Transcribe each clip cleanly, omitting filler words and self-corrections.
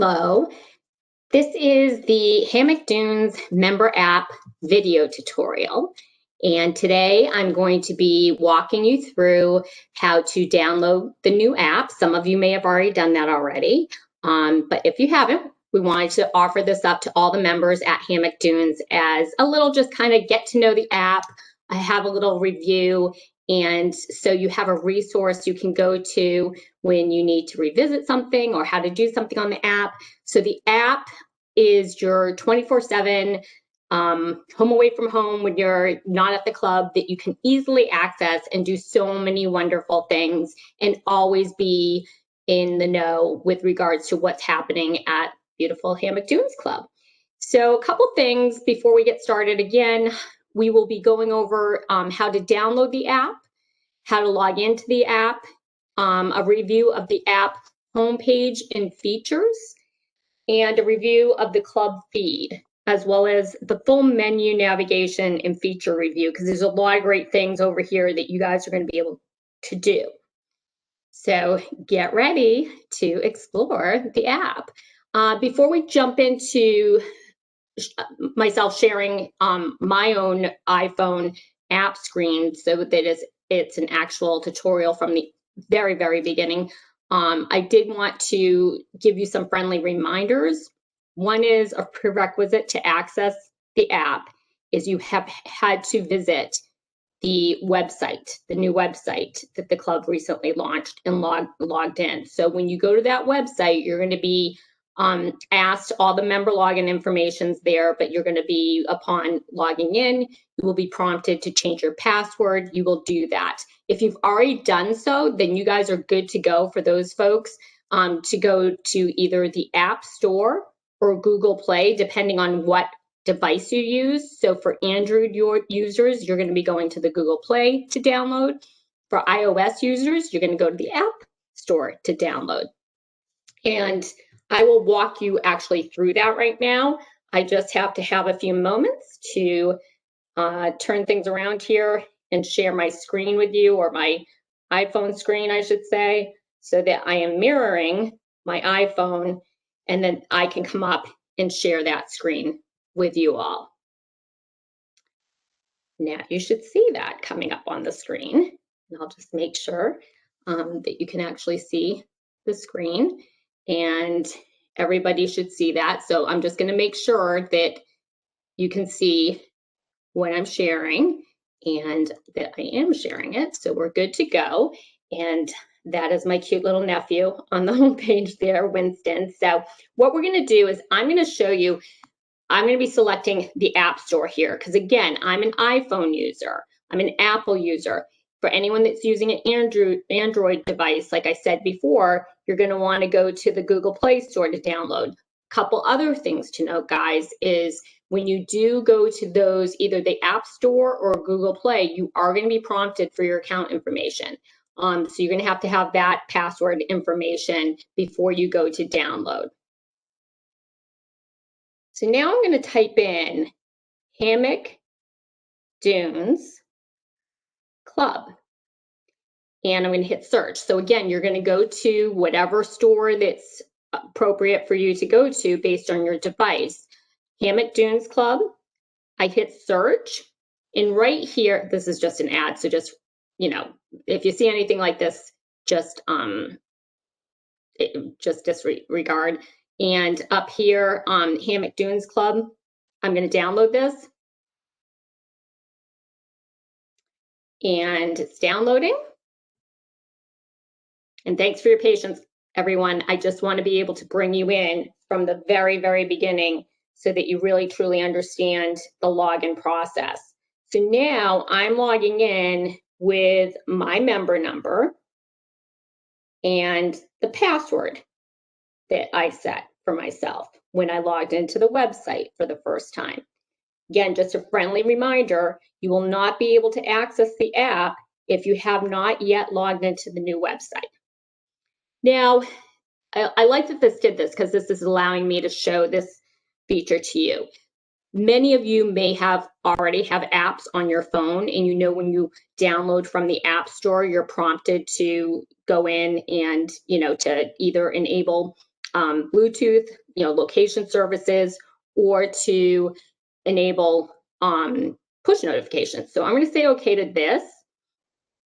Hello, this is the Hammock Dunes member app video tutorial. And today I'm going to be walking you through how to download the new app. Some of you may have already done that already, but if you haven't, we wanted to offer this up to all the members at Hammock Dunes as a little just kind of get to know the app. I have a little review, and so you have a resource you can go to when you need to revisit something or how to do something on the app. So the app is your 24/7 home away from home when you're not at the club, that you can easily access and do so many wonderful things and always be in the know with regards to what's happening at beautiful Hammock Dunes Club. So a couple things before we get started. Again, we will be going over how to download the app, how to log into the app, a review of the app homepage and features, and a review of the club feed, as well as the full menu navigation and feature review, because there's a lot of great things over here that you guys are going to be able to do. So get ready to explore the app. Before we jump into myself sharing my own iPhone app screen so that it's an actual tutorial from the very, very beginning, I did want to give you some friendly reminders. One is a prerequisite to access the app is you have had to visit the website, the new website that the club recently launched, and logged in. So when you go to that website, you're going to be asked all the member login information's there, but you're going to be, upon logging in, you will be prompted to change your password. You will do that. If you've already done so, then you guys are good to go for those folks to go to either the App Store or Google Play, depending on what device you use. So for Android users, you're going to be going to the Google Play to download. For iOS users, you're going to go to the App Store to download. And I will walk you actually through that right now. I just have to have a few moments to turn things around here and share my screen with you, or my iPhone screen, I should say, so that I am mirroring my iPhone, and then I can come up and share that screen with you all. Now you should see that coming up on the screen, and I'll just make sure that you can actually see the screen, and everybody should see that. So I'm just going to make sure that you can see what I'm sharing and that I am sharing it. So we're good to go. And that is my cute little nephew on the homepage there, Winston. So what we're going to do is I'm going to show you, I'm going to be selecting the App Store here, because again, I'm an iPhone user. I'm an Apple user. For anyone that's using an Android device, like I said before, you're going to want to go to the Google Play Store to download. Couple other things to note, guys, is when you do go to those, either the App Store or Google Play, you are going to be prompted for your account information. So you're going to have that password information before you go to download. So now I'm going to type in Hammock Dunes Club, and I'm going to hit search. So again, you're going to go to whatever store that's appropriate for you to go to based on your device. Hammock Dunes Club. I hit search, and right here, this is just an ad, so just, you know, if you see anything like this, just disregard. And up here, Hammock Dunes Club, I'm going to download this. And it's downloading. And thanks for your patience, everyone. I just want to be able to bring you in from the very, very beginning so that you really, truly understand the login process. So now I'm logging in with my member number and the password that I set for myself when I logged into the website for the first time. Again, just a friendly reminder, you will not be able to access the app if you have not yet logged into the new website. Now, I like that this did this, because this is allowing me to show this feature to you. Many of you may already have apps on your phone, and you know when you download from the App Store, you're prompted to go in and, you know, to either enable Bluetooth, location services, or to enable push notifications. So I'm going to say okay to this.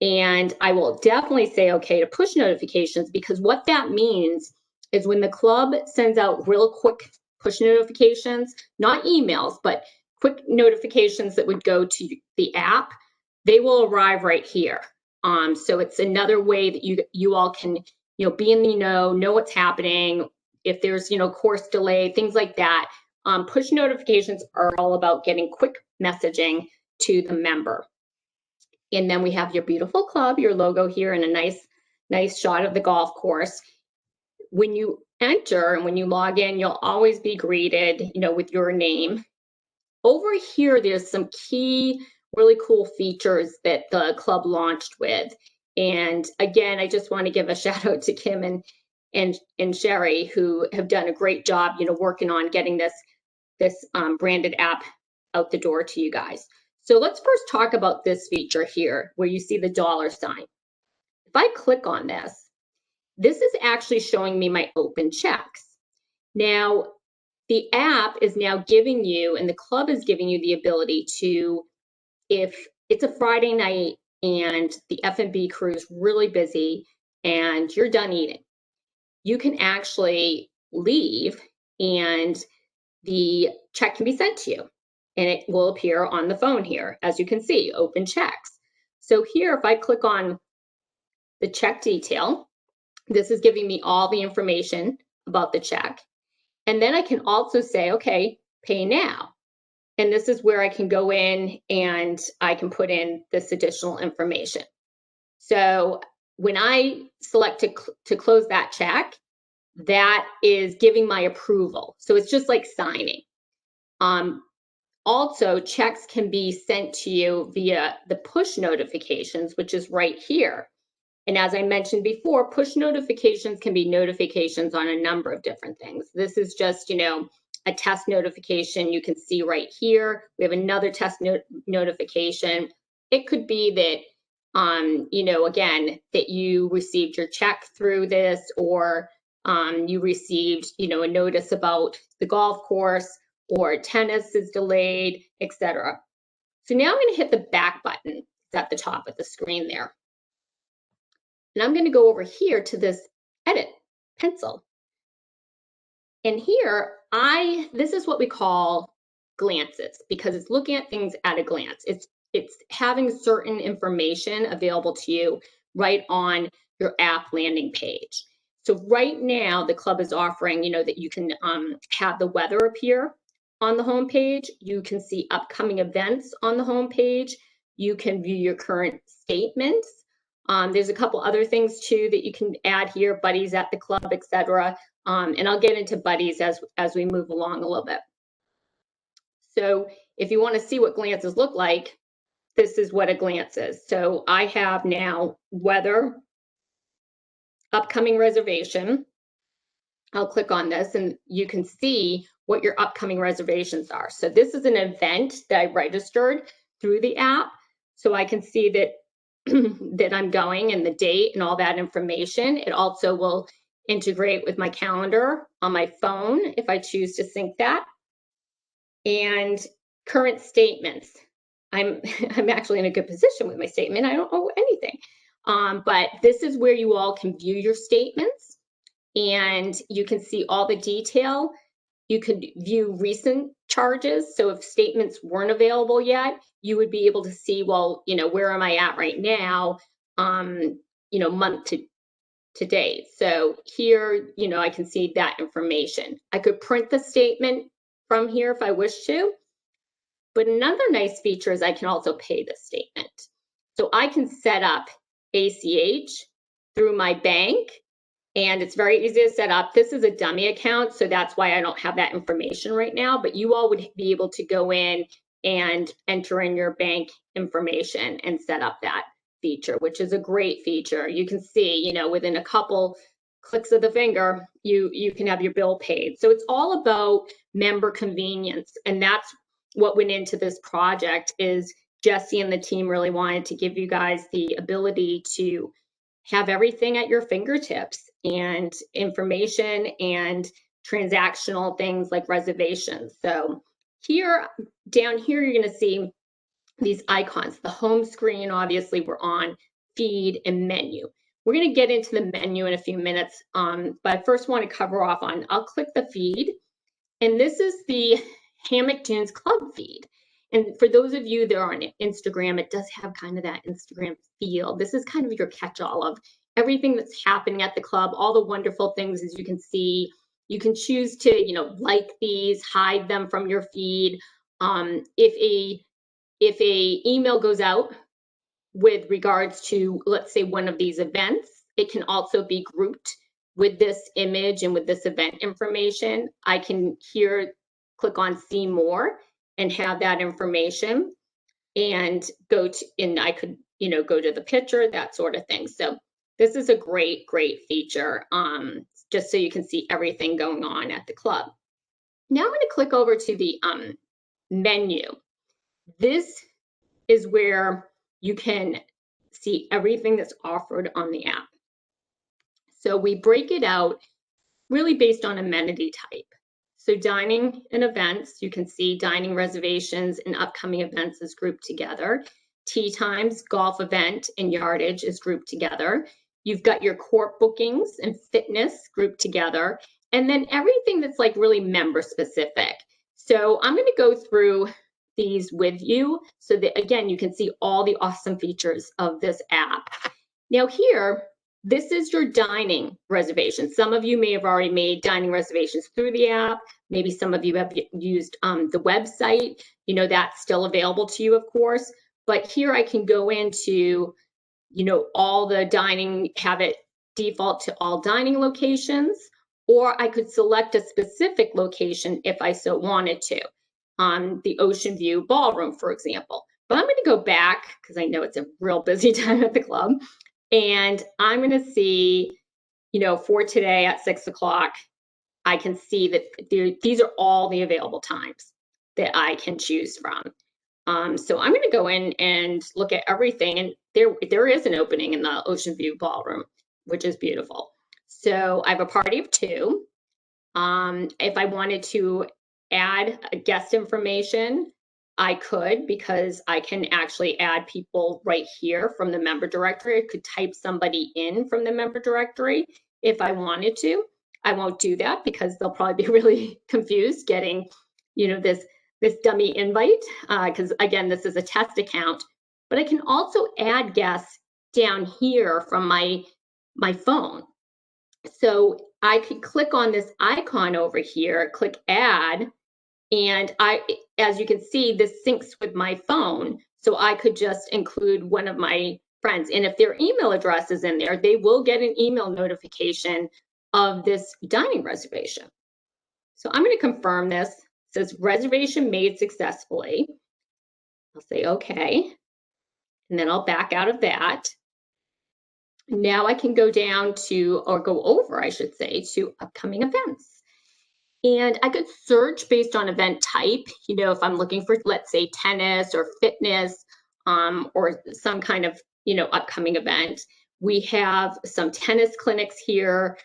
And I will definitely say okay to push notifications, because what that means is when the club sends out real quick push notifications, not emails, but quick notifications that would go to the app, they will arrive right here. So it's another way that you all can be in the know what's happening. If there's course delay, things like that. Push notifications are all about getting quick messaging to the member. And then we have your beautiful club, your logo here, and a nice shot of the golf course. When you enter and when you log in, you'll always be greeted, with your name. Over here, there's some key, really cool features that the club launched with. And again, I just want to give a shout out to Kim and Sherry, who have done a great job, working on getting this branded app out the door to you guys. So let's first talk about this feature here where you see the $sign. If I click on this, this is actually showing me my open checks. Now, the app is now giving you, and the club is giving you the ability to, if it's a Friday night and the F&B crew is really busy and you're done eating, you can actually leave and the check can be sent to you. And it will appear on the phone here, as you can see, open checks. So here, if I click on the check detail, this is giving me all the information about the check. And then I can also say, okay, pay now. And this is where I can go in and I can put in this additional information. So when I select to close that check, that is giving my approval. So it's just like signing. Also, checks can be sent to you via the push notifications, which is right here. And as I mentioned before, push notifications can be notifications on a number of different things. This is just, a test notification you can see right here. We have another test notification. It could be that, again, that you received your check through this, or you received, a notice about the golf course, or tennis is delayed, etc. So now I'm going to hit the back button. It's at the top of the screen there. And I'm going to go over here to this edit pencil. And here, this is what we call glances, because it's looking at things at a glance. It's having certain information available to you right on your app landing page. So right now, the club is offering, that you can have the weather appear on the home page. You can see upcoming events on the home page. You can view your current statements. There's a couple other things too that you can add here, buddies at the club, etc. And I'll get into buddies as we move along a little bit. So if you want to see what glances look like, this is what a glance is. So I have now weather, upcoming reservation. I'll click on this and you can see what your upcoming reservations are. So this is an event that I registered through the app. So I can see that that I'm going and the date and all that information. It also will integrate with my calendar on my phone if I choose to sync that. And current statements. I'm actually in a good position with my statement. I don't owe anything. But this is where you all can view your statements and you can see all the detail. You could view recent charges. So if statements weren't available yet, you would be able to see, well, where am I at right now, month to date. So here, I can see that information. I could print the statement from here if I wish to. But another nice feature is I can also pay the statement. So I can set up ACH through my bank, and it's very easy to set up. This is a dummy account, so that's why I don't have that information right now, but you all would be able to go in and enter in your bank information and set up that feature, which is a great feature. You can see, within a couple clicks of the finger, you can have your bill paid. So it's all about member convenience, and that's what went into this project. Is Jesse and the team really wanted to give you guys the ability to have everything at your fingertips and information and transactional things like reservations. So here, down here, you're going to see these icons. The home screen, obviously, we're on, feed, and menu. We're going to get into the menu in a few minutes, but I first want to cover off on, I'll click the feed, and this is the Hammock Dunes Club feed. And for those of you that are on Instagram, it does have kind of that Instagram feel. This is kind of your catch-all of everything that's happening at the club, all the wonderful things, as you can see. You can choose to, like these, hide them from your feed. If a email goes out with regards to, let's say, one of these events, it can also be grouped with this image and with this event information. I can here click on see more and have that information and go to, and I could, go to the picture, that sort of thing. So this is a great, great feature, just so you can see everything going on at the club. Now I'm going to click over to the menu. This is where you can see everything that's offered on the app. So we break it out really based on amenity type. So dining and events, you can see dining reservations and upcoming events is grouped together. Tea times, golf event, and yardage is grouped together. You've got your court bookings and fitness grouped together, and then everything that's like really member specific. So I'm going to go through these with you so that, again, you can see all the awesome features of this app. Now here, this is your dining reservation. Some of you may have already made dining reservations through the app. Maybe some of you have used the website. That's still available to you, of course. But here I can go into, all the dining, have it default to all dining locations, or I could select a specific location if I so wanted to, on the Ocean View Ballroom, for example. But I'm going to go back because I know it's a real busy time at the club. And I'm going to see, for today at 6 o'clock, I can see that these are all the available times that I can choose from. So I'm going to go in and look at everything. And there is an opening in the Ocean View Ballroom, which is beautiful. So I have a party of 2. If I wanted to add a guest information, I could, because I can actually add people right here from the member directory. I could type somebody in from the member directory if I wanted to. I won't do that because they'll probably be really confused getting, this dummy invite, because again, this is a test account. But I can also add guests down here from my phone. So I could click on this icon over here, click add, and as you can see, this syncs with my phone. So I could just include one of my friends. And if their email address is in there, they will get an email notification of this dining reservation. So I'm going to confirm this. It says reservation made successfully. I'll say okay. And then I'll back out of that. Now I can go down to, or go over, I should say, to upcoming events. And I could search based on event type, if I'm looking for, let's say, tennis or fitness, or some kind of, upcoming event. We have some tennis clinics here,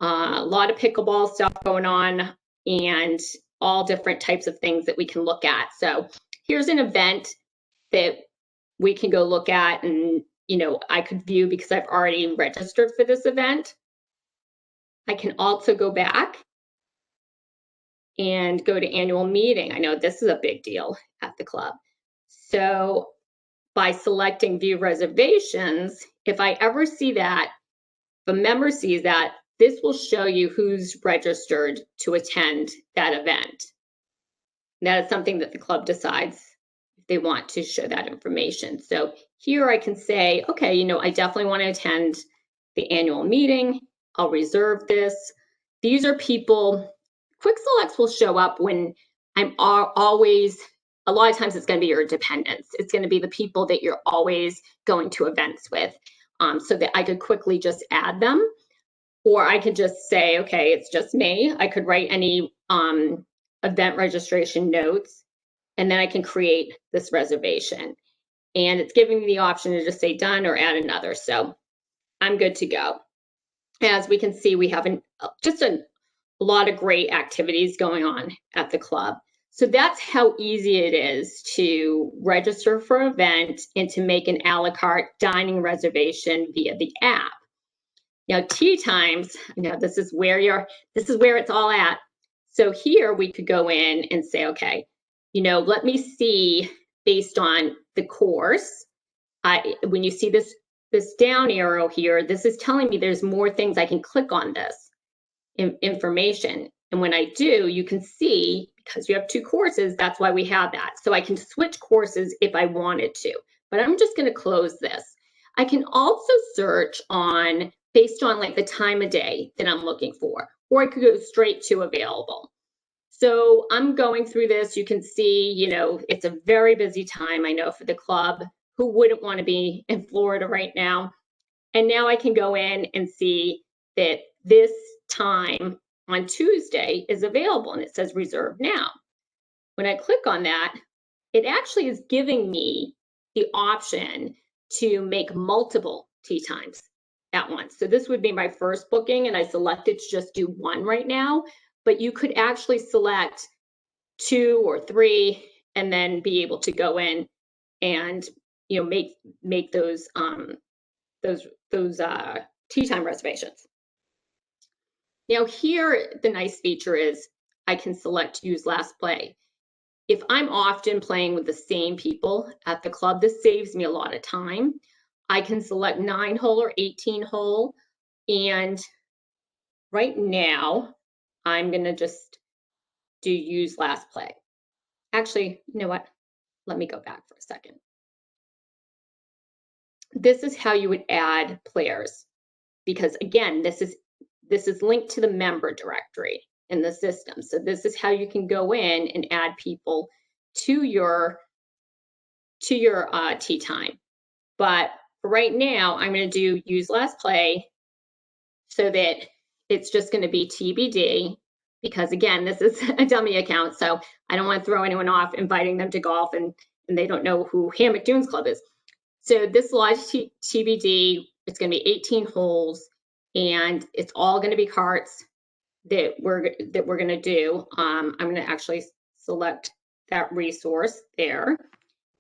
a lot of pickleball stuff going on, and all different types of things that we can look at. So here's an event that we can go look at, and I could view because I've already registered for this event. I can also go back and go to annual meeting. I know this is a big deal at the club. So by selecting view reservations, if I ever see that, if a member sees that, this will show you who's registered to attend that event. That is something that the club decides if they want to show that information. So here I can say, okay, I definitely want to attend the annual meeting. I'll reserve this. These are people, quick selects will show up when I'm always, a lot of times it's going to be your dependents. It's going to be the people that you're always going to events with, so that I could quickly just add them. Or I could just say, okay, it's just me. I could write any event registration notes, and then I can create this reservation. And it's giving me the option to just say done or add another. So I'm good to go. as we can see, we have just a lot of great activities going on at the club. So that's how easy it is to register for an event and to make an a la carte dining reservation via the app. Now, tea times, this is where it's all at. So here we could go in and say, okay, let me see based on the course. When you see this down arrow here, this is telling me there's more things I can click on this information. And when I do, you can see, because you have 2 courses, that's why we have that. So I can switch courses if I wanted to, but I'm just going to close this. I can also search based on like the time of day that I'm looking for, or I could go straight to available. So I'm going through this. You can see, it's a very busy time, I know, for the club. Who wouldn't want to be in Florida right now? And now I can go in and see that this time on Tuesday is available, and it says reserve now. When I click on that, it actually is giving me the option to make multiple tea times at once. So this would be my first booking, and I selected to just do 1 right now, but you could actually select 2 or 3 and then be able to go in and make those tea time reservations. Now here, the nice feature is I can select use last play. If I'm often playing with the same people at the club, this saves me a lot of time. I can select 9-hole or 18-hole. And right now, I'm gonna just do use last play. Actually, you know what? Let me go back for a second. This is how you would add players, because again, this is linked to the member directory in the system. So this is how you can go in and add people to your tea time. But for right now, I'm going to do use last play so that it's just going to be TBD, because again, this is a dummy account, so I don't want to throw anyone off inviting them to golf and they don't know who Hammock Dunes Club is. So this live TBD, it's going to be 18 holes, and it's all going to be carts that we're going to do. I'm going to actually select that resource there,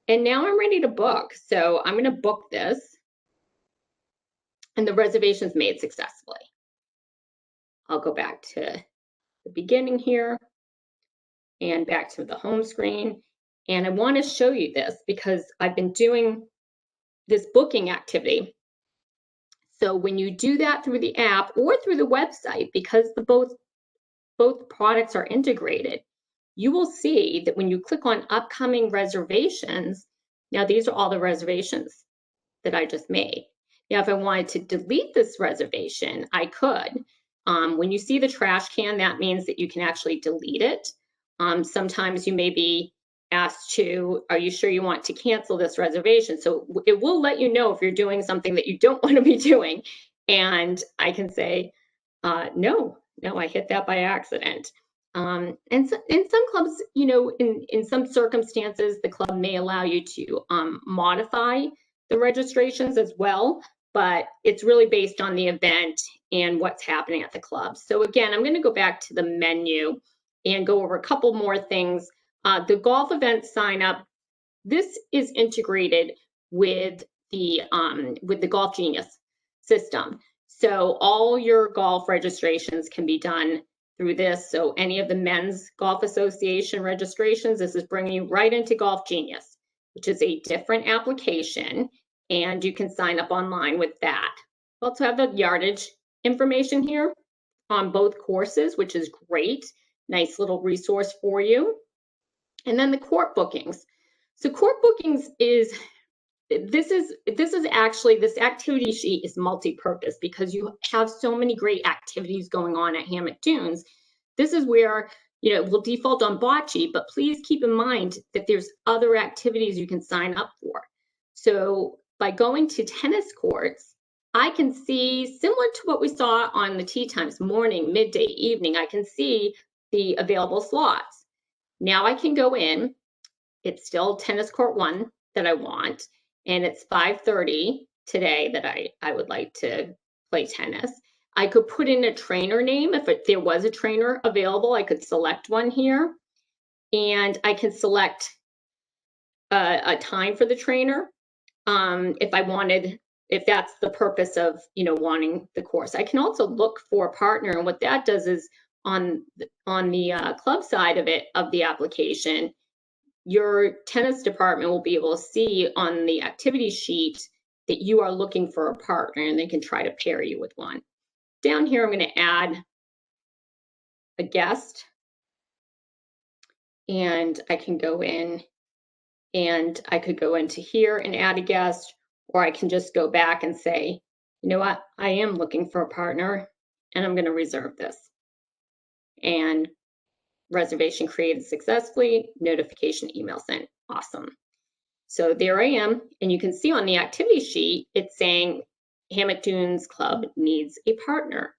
and now I'm ready to book. So I'm going to book this, and the reservation's made successfully. I'll go back to the beginning here and back to the home screen, and I want to show you this because I've been doing this booking activity. So when you do that through the app or through the website, because both products are integrated, you will see that when you click on upcoming reservations, now these are all the reservations that I just made. Now, if I wanted to delete this reservation, I could. When you see the trash can, that means that you can actually delete it. Sometimes you may be asked to, are you sure you want to cancel this reservation? So it will let you know if you're doing something that you don't want to be doing. And I can say, no, I hit that by accident. And so, in some clubs, in some circumstances, the club may allow you to modify the registrations as well, but it's really based on the event and what's happening at the club. So again, I'm going to go back to the menu and go over a couple more things. The golf event sign up, this is integrated with the Golf Genius system. So all your golf registrations can be done through this. So any of the Men's Golf Association registrations, this is bringing you right into Golf Genius, which is a different application, and you can sign up online with that. We also have the yardage information here on both courses, which is great. Nice little resource for you. And then the court bookings. So court bookings this activity sheet is multi-purpose because you have so many great activities going on at Hammock Dunes. This is where, we'll default on bocce, but please keep in mind that there's other activities you can sign up for. So by going to tennis courts, I can see, similar to what we saw on the tee times, morning, midday, evening, I can see the available slots. Now I can go in, it's still tennis court 1 that I want, and it's 5:30 today that I would like to play tennis. I could put in a trainer name. If there was a trainer available, I could select one here. And I can select a time for the trainer if I wanted, if that's the purpose of, wanting the course. I can also look for a partner, and what that does is on the club side of it, of the application, your tennis department will be able to see on the activity sheet that you are looking for a partner, and they can try to pair you with one. Down here, I'm going to add a guest, and I can go in, and I could go into here and add a guest, or I can just go back and say, you know what, I am looking for a partner, and I'm going to reserve this. And reservation created successfully, notification email sent. Awesome. So there I am, and you can see on the activity sheet, it's saying Hammock Dunes Club needs a partner.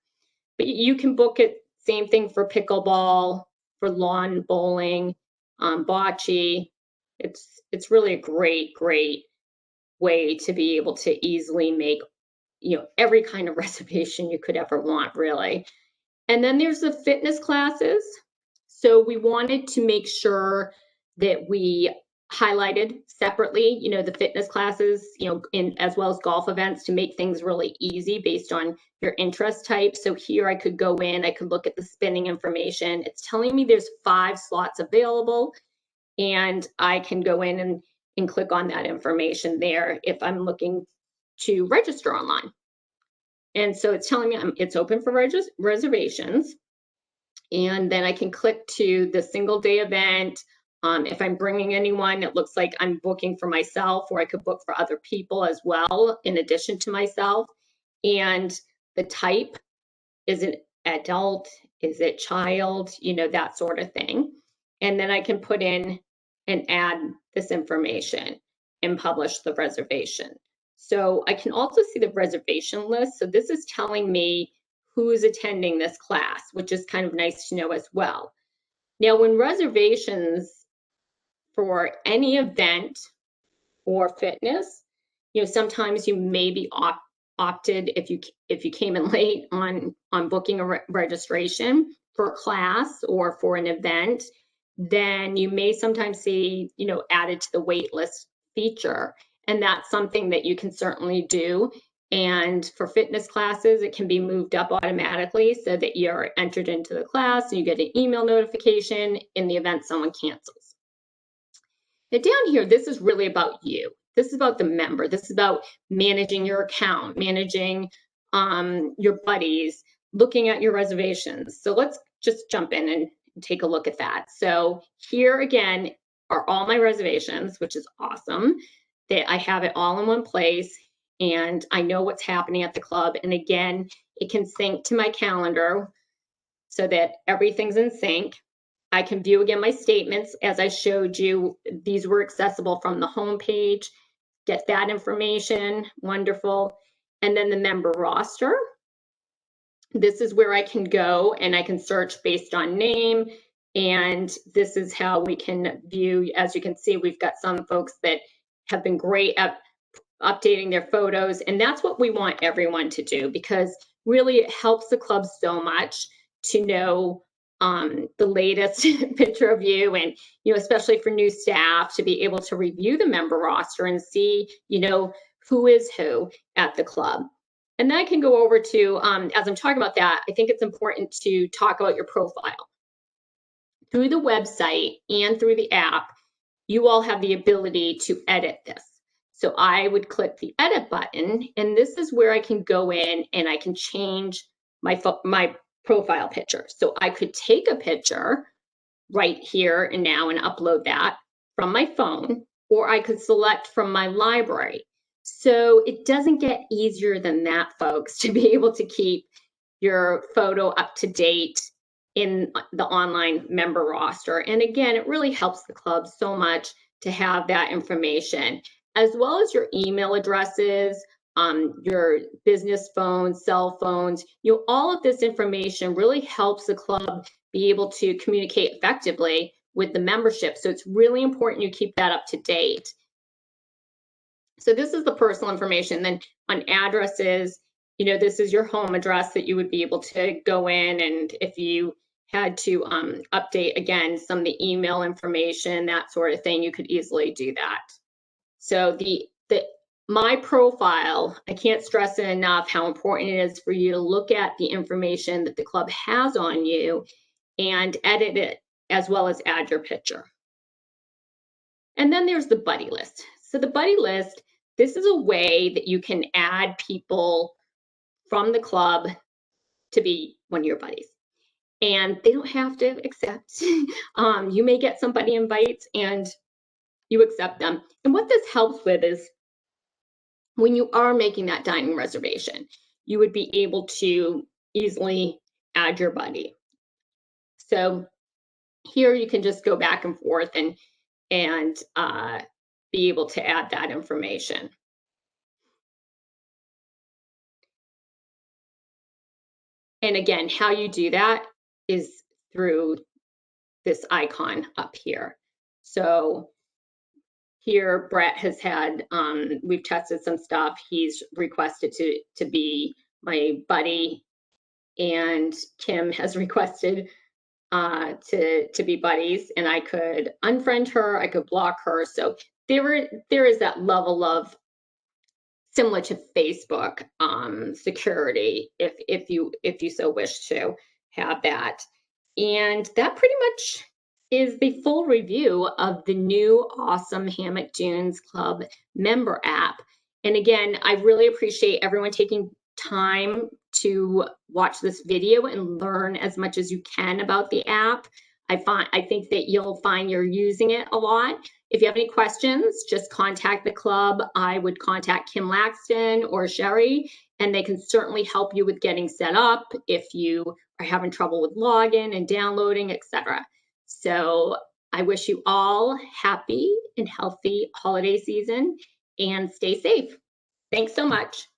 But you can book it, same thing for pickleball, for lawn bowling, bocce. It's really a great way to be able to easily make, every kind of reservation you could ever want, really. And then there's the fitness classes. So we wanted to make sure that we highlighted separately, the fitness classes, as well as golf events, to make things really easy based on your interest type. So here I could go in, I could look at the spinning information. It's telling me there's 5 slots available, and I can go in and click on that information there if I'm looking to register online. And so it's telling me it's open for reservations. And then I can click to the single day event. If I'm bringing anyone, it looks like I'm booking for myself, or I could book for other people as well, in addition to myself. And the type, is it adult? Is it child? That sort of thing. And then I can put in and add this information and publish the reservation. So I can also see the reservation list. So this is telling me who's attending this class, which is kind of nice to know as well. Now, when reservations for any event or fitness, sometimes you may be opted if you came in late on booking a registration for a class or for an event, then you may sometimes see, added to the wait list feature. And that's something that you can certainly do. And for fitness classes, it can be moved up automatically so that you're entered into the class and you get an email notification in the event someone cancels. Now down here, this is really about you. This is about the member. This is about managing your account, managing your buddies, looking at your reservations. So let's just jump in and take a look at that. So here again are all my reservations, which is awesome that I have it all in one place, and I know what's happening at the club. And again, it can sync to my calendar so that everything's in sync. I can view again my statements. As I showed you, these were accessible from the home page. Get that information, wonderful. And then the member roster. This is where I can go and I can search based on name. And this is how we can view. As you can see, we've got some folks that have been great at updating their photos. And that's what we want everyone to do, because really it helps the club so much to know the latest picture of you, and especially for new staff, to be able to review the member roster and see who is who at the club. And then I can go over to, as I'm talking about that, I think it's important to talk about your profile. Through the website and through the app, you all have the ability to edit this. So I would click the edit button, and this is where I can go in and I can change my profile picture. So I could take a picture right here and now and upload that from my phone, or I could select from my library. So it doesn't get easier than that, folks, to be able to keep your photo up to date in the online member roster. And again, it really helps the club so much to have that information, as well as your email addresses, your business phones, cell phones. All of this information really helps the club be able to communicate effectively with the membership. So it's really important you keep that up to date. So this is the personal information. Then on addresses, this is your home address that you would be able to go in, and if you had to update again some of the email information, that sort of thing, you could easily do that. So my profile, I can't stress it enough how important it is for you to look at the information that the club has on you and edit it, as well as add your picture. And then there's the buddy list. So the buddy list, this is a way that you can add people from the club to be one of your buddies. And they don't have to accept. You may get somebody invites and you accept them. And what this helps with is when you are making that dining reservation, you would be able to easily add your buddy. So here you can just go back and forth and be able to add that information. And again, how you do that is through this icon up here. So here, Brett has had, we've tested some stuff. He's requested to be my buddy, and Kim has requested to be buddies, and I could unfriend her, I could block her. So there is that level of, similar to Facebook, security, if you so wish to have that. And that pretty much is the full review of the new awesome Hammock Dunes Club member app. And again, I really appreciate everyone taking time to watch this video and learn as much as you can about the app. I think that you'll find you're using it a lot. If you have any questions, just contact the club. I would contact Kim Laxton or Sherry, and they can certainly help you with getting set up if you are having trouble with login and downloading, etc. So I wish you all happy and healthy holiday season, and stay safe. Thanks so much.